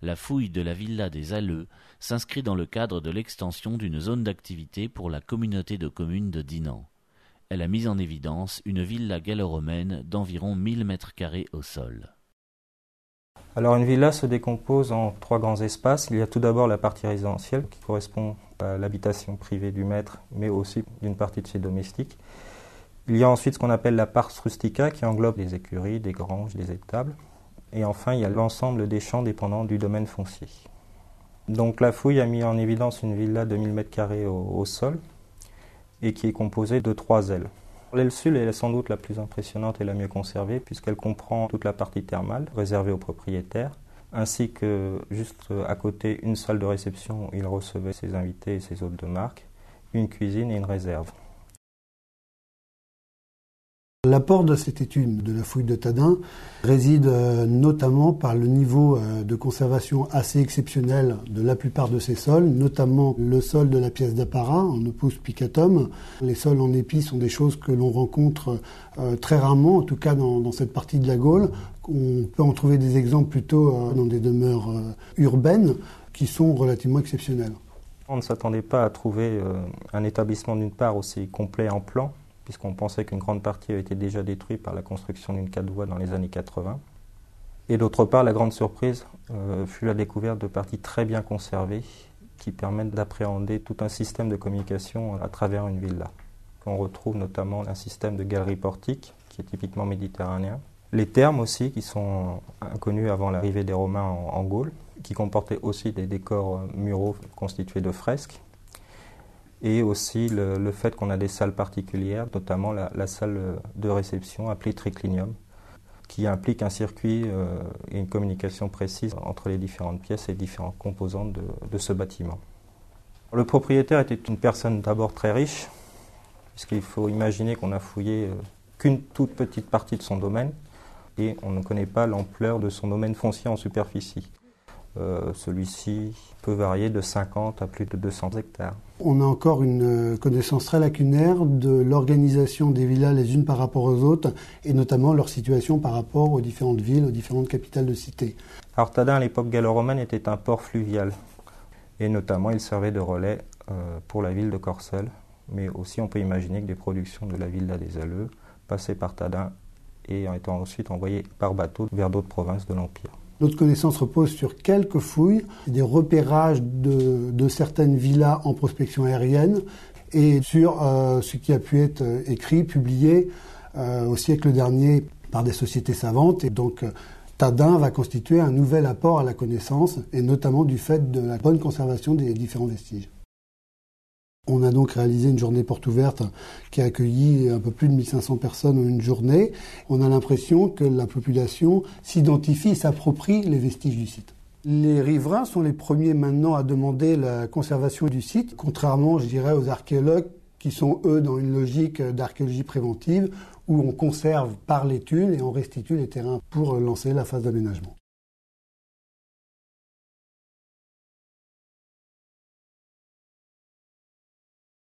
La fouille de la villa des Alleux s'inscrit dans le cadre de l'extension d'une zone d'activité pour la communauté de communes de Dinan. Elle a mis en évidence une villa gallo-romaine d'environ 1000 m² au sol. Alors une villa se décompose en 3 grands espaces. Il y a tout d'abord la partie résidentielle qui correspond à l'habitation privée du maître, mais aussi d'une partie de ses domestiques. Il y a ensuite ce qu'on appelle la pars rustica qui englobe les écuries, des granges, des étables. Et enfin, il y a l'ensemble des champs dépendant du domaine foncier. Donc la fouille a mis en évidence une villa de 1000 m² au sol et qui est composée de 3 ailes. L'aile sud est sans doute la plus impressionnante et la mieux conservée puisqu'elle comprend toute la partie thermale réservée aux propriétaires, ainsi que juste à côté une salle de réception où il recevait ses invités et ses hôtes de marque, une cuisine et une réserve. L'apport de cette étude de la fouille de Tadin réside notamment par le niveau de conservation assez exceptionnel de la plupart de ces sols, notamment le sol de la pièce d'apparat en opus picatum. Les sols en épis sont des choses que l'on rencontre très rarement, en tout cas dans cette partie de la Gaule. On peut en trouver des exemples plutôt dans des demeures urbaines qui sont relativement exceptionnelles. On ne s'attendait pas à trouver un établissement d'une part aussi complet en plan, puisqu'on pensait qu'une grande partie avait été déjà détruite par la construction d'une 4 voies dans les années 80. Et d'autre part, la grande surprise fut la découverte de parties très bien conservées qui permettent d'appréhender tout un système de communication à travers une villa. On retrouve notamment un système de galerie portique qui est typiquement méditerranéen. Les thermes aussi, qui sont inconnus avant l'arrivée des Romains en Gaule, qui comportaient aussi des décors muraux constitués de fresques. Et aussi le fait qu'on a des salles particulières, notamment la salle de réception appelée triclinium, qui implique un circuit et une communication précise entre les différentes pièces et les différentes composantes de ce bâtiment. Le propriétaire était une personne d'abord très riche, puisqu'il faut imaginer qu'on a fouillé qu'une toute petite partie de son domaine, et on ne connaît pas l'ampleur de son domaine foncier en superficie. Celui-ci peut varier de 50 à plus de 200 hectares. On a encore une connaissance très lacunaire de l'organisation des villas les unes par rapport aux autres, et notamment leur situation par rapport aux différentes villes, aux différentes capitales de cité. Alors Tadin, à l'époque gallo-romaine, était un port fluvial, et notamment il servait de relais pour la ville de Corcelles, mais aussi on peut imaginer que des productions de la villa des Alleux passaient par Tadin et étaient ensuite envoyées par bateau vers d'autres provinces de l'Empire. Notre connaissance repose sur quelques fouilles, des repérages de certaines villas en prospection aérienne et sur ce qui a pu être écrit, publié au siècle dernier par des sociétés savantes. Et donc Tadin va constituer un nouvel apport à la connaissance et notamment du fait de la bonne conservation des différents vestiges. On a donc réalisé une journée porte ouverte qui a accueilli un peu plus de 1500 personnes en une journée. On a l'impression que la population s'identifie et s'approprie les vestiges du site. Les riverains sont les premiers maintenant à demander la conservation du site, contrairement, je dirais, aux archéologues qui sont, eux, dans une logique d'archéologie préventive où on conserve par l'étude et on restitue les terrains pour lancer la phase d'aménagement.